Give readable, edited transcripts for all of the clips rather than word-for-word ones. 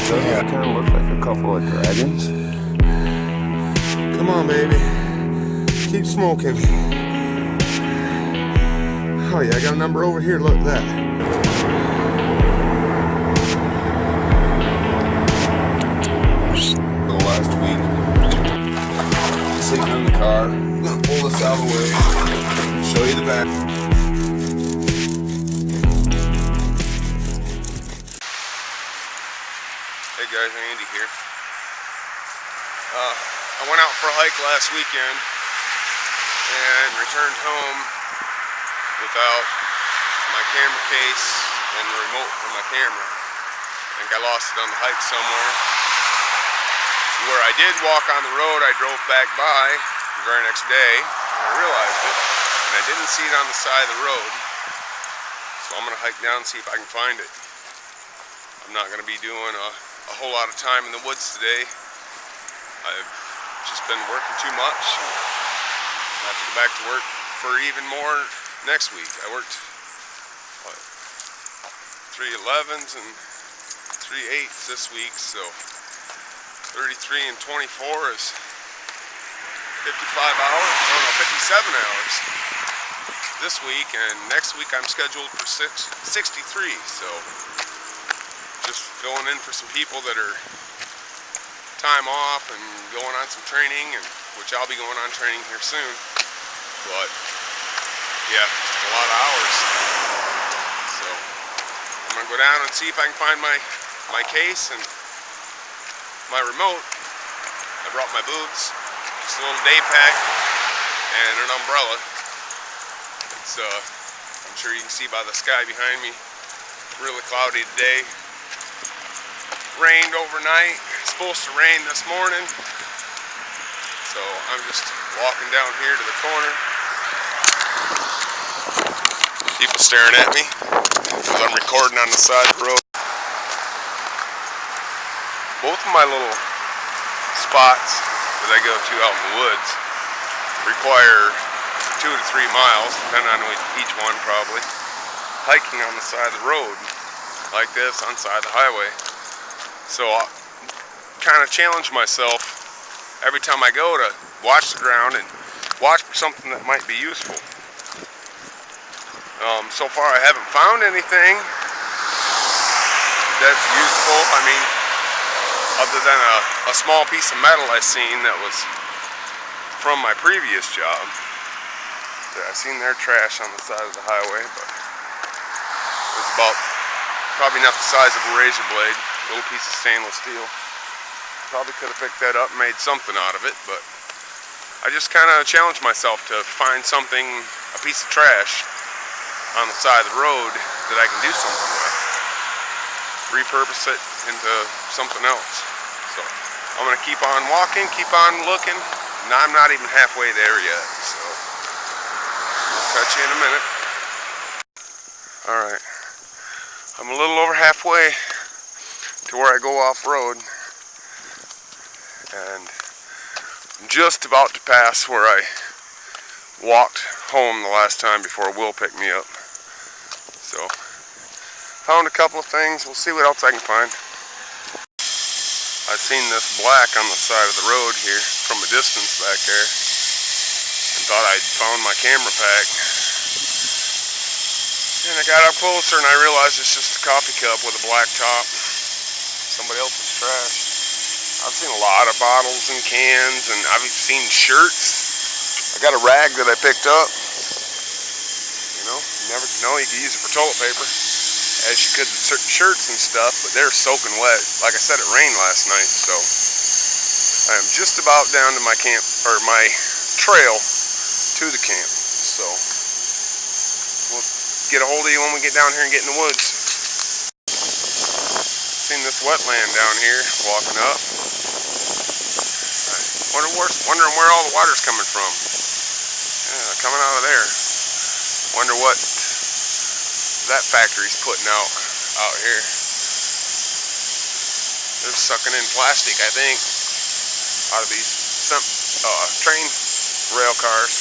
Doesn't it kind of look like a couple of dragons? Come on, baby. Keep smoking. Oh yeah, I got a number over here. Look at that. The last week, sitting in the car. I'm gonna pull this out of the way, show you the back. Hey guys, Andy here. I went out for a hike last weekend and returned home without my camera case and the remote for my camera. I think I lost it on the hike somewhere. Where I did walk on the road, I drove back by the very next day and I realized it, and I didn't see it on the side of the road. So I'm gonna hike down and see if I can find it. I'm not gonna be doing a whole lot of time in the woods today. I've just been working too much. I have to go back to work for even more next week. I worked, what, 3/11s and 3/8s this week, so 33 and 24 is 55 hours, no, 57 hours this week, and next week I'm scheduled for 63, so just filling in for some people that are time off and going on some training, and which I'll be going on training here soon. But yeah, just a lot of hours. So I'm gonna go down and see if I can find my case and my remote. I brought my boots, just a little day pack, and an umbrella. It's I'm sure you can see by the sky behind me, really cloudy today. Rained overnight, it's supposed to rain this morning, so I'm just walking down here to the corner. People staring at me because I'm recording on the side of the road. Both of my little spots that I go to out in the woods require 2 to 3 miles, depending on each one probably, hiking on the side of the road like this on the side of the highway. So I kind of challenge myself every time I go to watch the ground and watch for something that might be useful. So far I haven't found anything that's useful. I mean, other than a small piece of metal I seen that was from my previous job. I seen their trash on the side of the highway, but it was about probably not the size of a razor blade. Little piece of stainless steel. Probably could have picked that up and made something out of it, but I just kind of challenged myself to find something, a piece of trash on the side of the road that I can do something with. Repurpose it into something else. So I'm going to keep on walking, keep on looking, and I'm not even halfway there yet, so I'll catch you in a minute. Alright, I'm a little over halfway to where I go off-road, and I'm just about to pass where I walked home the last time before Will picked me up. So, found a couple of things. We'll see what else I can find. I've seen this black on the side of the road here from a distance back there, and thought I'd found my camera pack. And I got up closer and I realized it's just a coffee cup with a black top. Somebody else's trash. I've seen a lot of bottles and cans, and I've seen shirts. I got a rag that I picked up. You know, you never know, you could use it for toilet paper, as you could certain shirts and stuff, but they're soaking wet. Like I said, it rained last night, so I am just about down to my camp, or my trail to the camp. So we'll get a hold of you when we get down here and get in the woods. Seen this wetland down here walking up. Wondering where all the water's coming from. Yeah, coming out of there. Wonder what that factory's putting out here. They're sucking in plastic, I think, out of these train rail cars.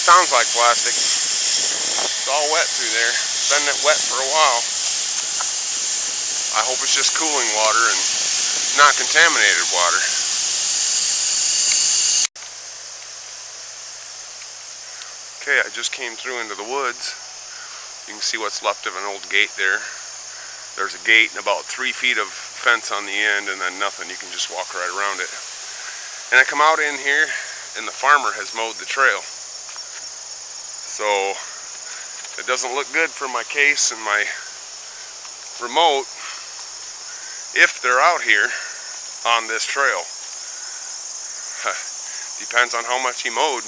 Sounds like plastic. It's all wet through there. It's been wet for a while. I hope it's just cooling water and not contaminated water. Okay, I just came through into the woods. You can see what's left of an old gate there. There's a gate and about 3 feet of fence on the end, and then nothing. You can just walk right around it. And I come out in here, and the farmer has mowed the trail. So it doesn't look good for my case and my remote if they're out here on this trail. Depends on how much he mowed.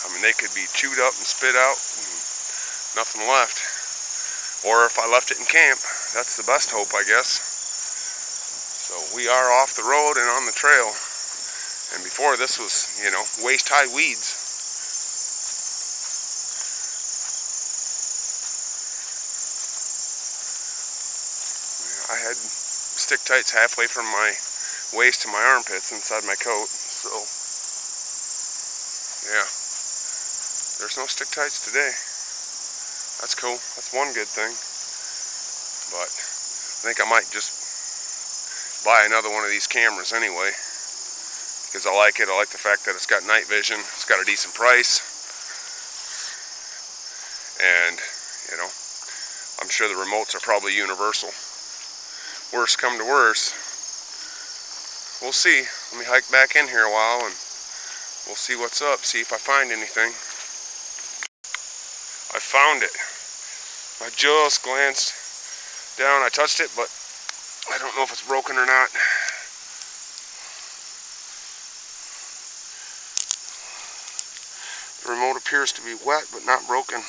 I mean, they could be chewed up and spit out and nothing left. Or if I left it in camp, that's the best hope, I guess. So we are off the road and on the trail. And before this was, you know, waist-high weeds. I had stick tights halfway from my waist to my armpits inside my coat. So, yeah, there's no stick tights today. That's cool. That's one good thing. But I think I might just buy another one of these cameras anyway, because I like it. I like the fact that it's got night vision. It's got a decent price. And, you know, I'm sure the remotes are probably universal. Worst come to worst, we'll see. Let me hike back in here a while and we'll see what's up, see if I find anything. I found it. I just glanced down. I touched it, but I don't know if it's broken or not. The remote appears to be wet, but not broken.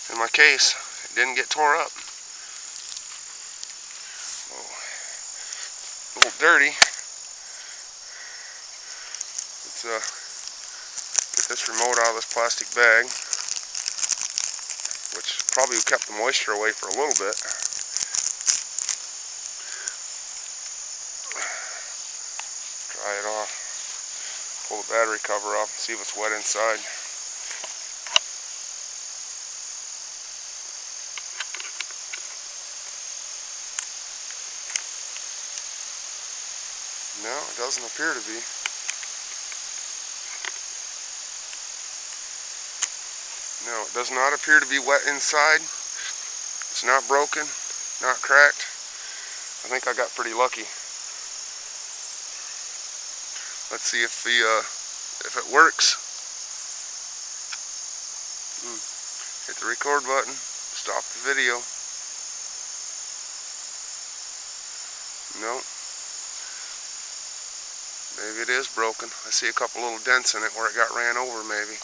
In my case, it didn't get tore up. A little dirty. Let's get this remote out of this plastic bag, which probably kept the moisture away for a little bit. Dry it off. Pull the battery cover off and see if it's wet inside. No, it doesn't appear to be. No, it does not appear to be wet inside. It's not broken, not cracked. I think I got pretty lucky. Let's see if it works. Hit the record button. Stop the video. No. Maybe it is broken. I see a couple little dents in it where it got ran over, maybe.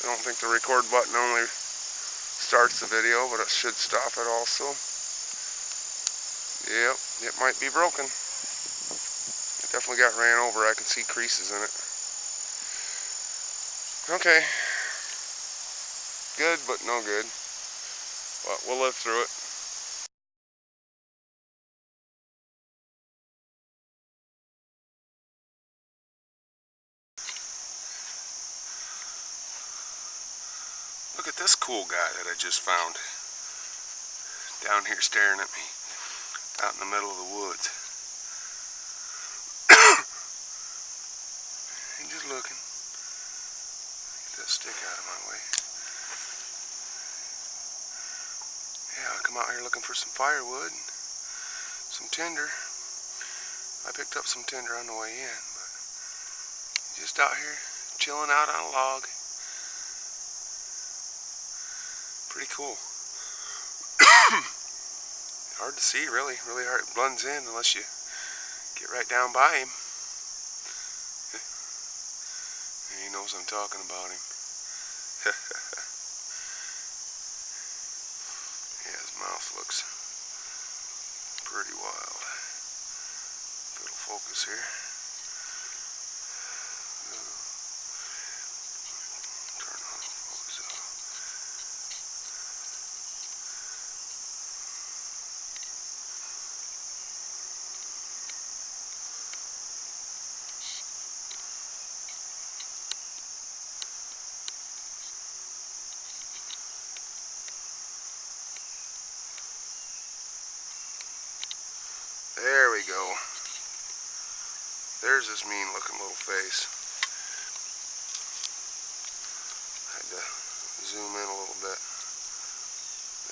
I don't think the record button only starts the video, but it should stop it also. Yep, it might be broken. It definitely got ran over. I can see creases in it. Okay. Good, but no good. But we'll live through it. Look at this cool guy that I just found down here staring at me out in the middle of the woods. He's just looking. Get that stick out of my way. Yeah, I come out here looking for some firewood and some tinder. I picked up some tinder on the way in, but just out here chilling out on a log. Pretty cool. Hard to see, really hard. It blends in unless you get right down by him. He knows I'm talking about him. Yeah, his mouth looks pretty wild. Little focus here. Turn on the focus out. we go. There's this mean looking little face. Had to zoom in a little bit.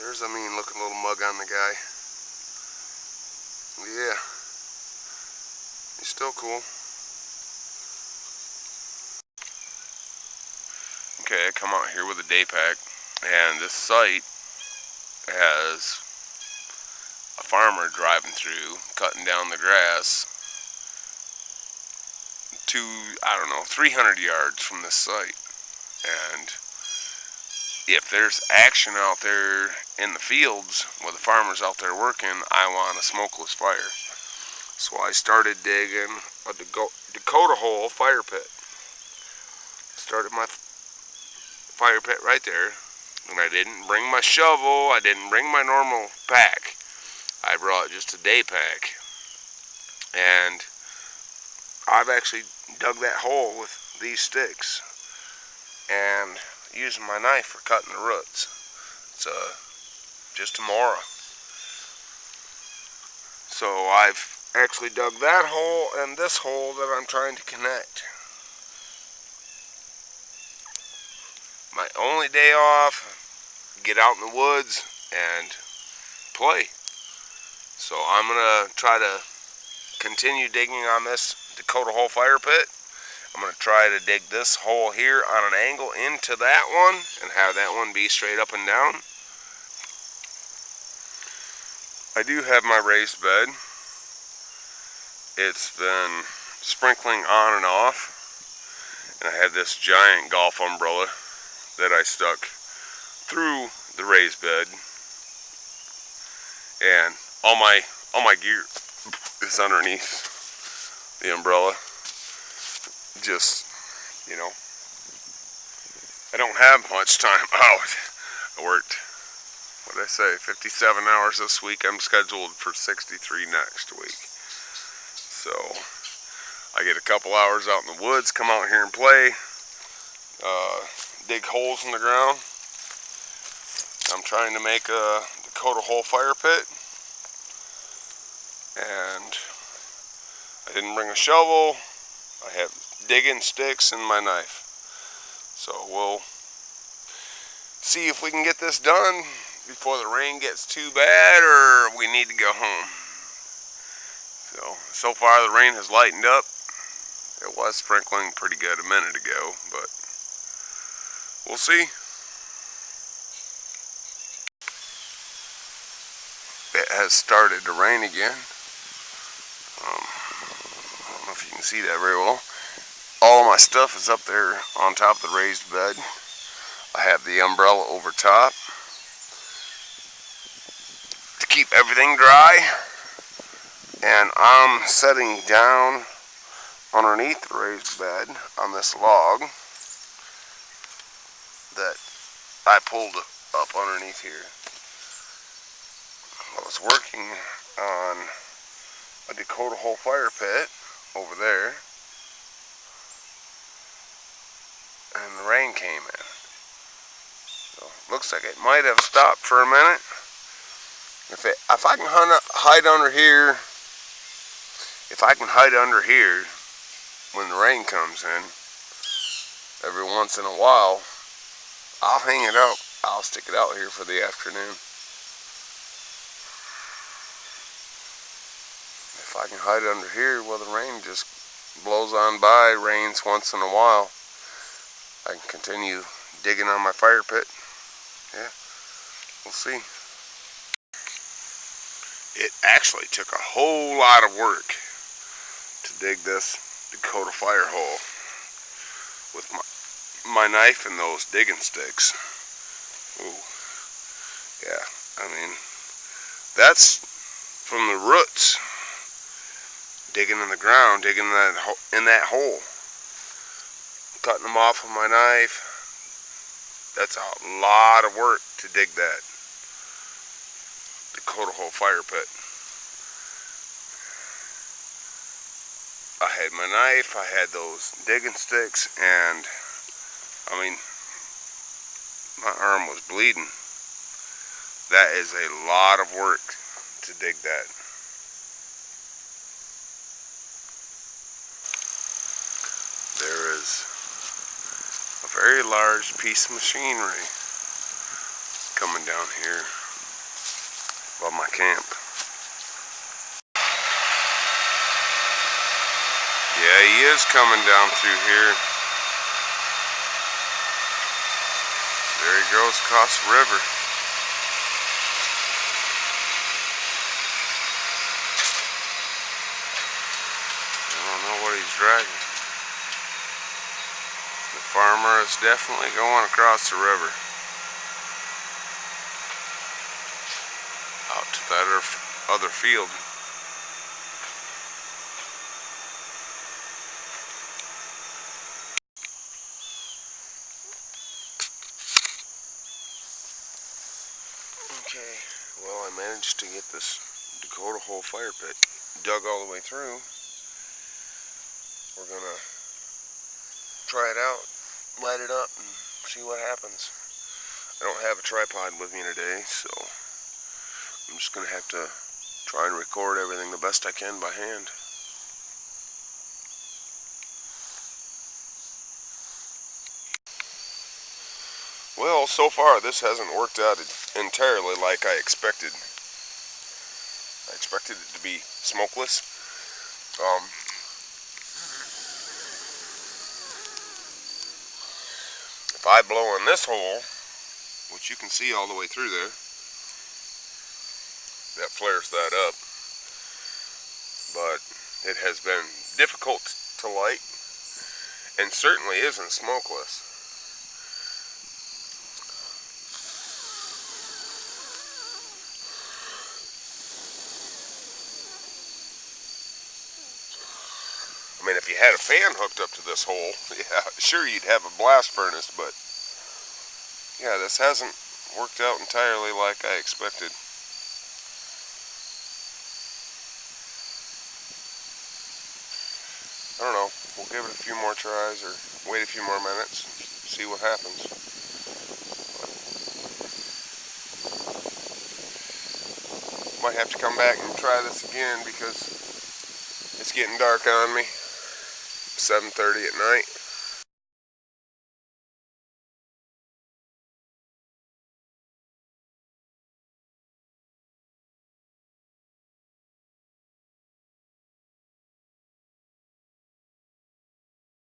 There's a mean looking little mug on the guy. Yeah. He's still cool. Okay, I come out here with a day pack, and this site has a farmer driving through, cutting down the grass to, I don't know, 300 yards from this site. And if there's action out there in the fields with the farmers out there working, I want a smokeless fire. So I started digging a Dakota Hole Fire pit. Started my fire pit right there, and I didn't bring my shovel, I didn't bring my normal pack. I brought just a day pack, and I've actually dug that hole with these sticks and using my knife for cutting the roots. It's just tomorrow. So I've actually dug that hole and this hole that I'm trying to connect. My only day off, get out in the woods and play. So I'm gonna try to continue digging on this Dakota Hole Fire pit. I'm gonna try to dig this hole here on an angle into that one and have that one be straight up and down. I do have my raised bed. It's been sprinkling on and off, and I have this giant golf umbrella that I stuck through the raised bed, and all my gear is underneath the umbrella. Just, you know, I don't have much time out. I worked, what did I say, 57 hours this week. I'm scheduled for 63 next week. So I get a couple hours out in the woods, come out here and play, dig holes in the ground. I'm trying to make a Dakota Hole Fire pit, and I didn't bring a shovel. I have digging sticks and my knife. So we'll see if we can get this done before the rain gets too bad, or we need to go home. So far the rain has lightened up. It was sprinkling pretty good a minute ago, but we'll see. It has started to rain again. I don't know if you can see that very well. All my stuff is up there on top of the raised bed. I have the umbrella over top to keep everything dry, and I'm setting down underneath the raised bed on this log that I pulled up underneath here. I was working on a Dakota Hole Fire pit over there, and the rain came in. So looks like it might have stopped for a minute. If I can hide under here, when the rain comes in, every once in a while, I'll hang it out. I'll stick it out here for the afternoon. If I can hide under here while the rain just blows on by, rains once in a while, I can continue digging on my fire pit. Yeah, we'll see. It actually took a whole lot of work to dig this Dakota fire hole with my knife and those digging sticks. Ooh, yeah, I mean, that's from the roots, digging in the ground, digging in that hole, cutting them off with my knife. That's a lot of work to dig that Dakota Hole Fire pit. I had my knife, I had those digging sticks, and I mean, my arm was bleeding. That is a lot of work to dig that. very large piece of machinery coming down here above my camp. Yeah, he is coming down through here. There he goes across the river. I don't know what he's dragging. The farmer is definitely going across the river. Out to that other field. Okay, well, I managed to get this Dakota Hole Fire pit dug all the way through. We're gonna try it out, light it up, and see what happens. I don't have a tripod with me today, so I'm just gonna have to try and record everything the best I can by hand. Well, so far this hasn't worked out entirely like I expected. I expected it to be smokeless. If I blow in this hole, which you can see all the way through there, that flares that up. But it has been difficult to light and certainly isn't smokeless. I mean, if you had a fan hooked up to this hole, yeah, sure you'd have a blast furnace, but yeah, this hasn't worked out entirely like I expected. I don't know, we'll give it a few more tries or wait a few more minutes and see what happens. Might have to come back and try this again because it's getting dark on me. 7:30 at night.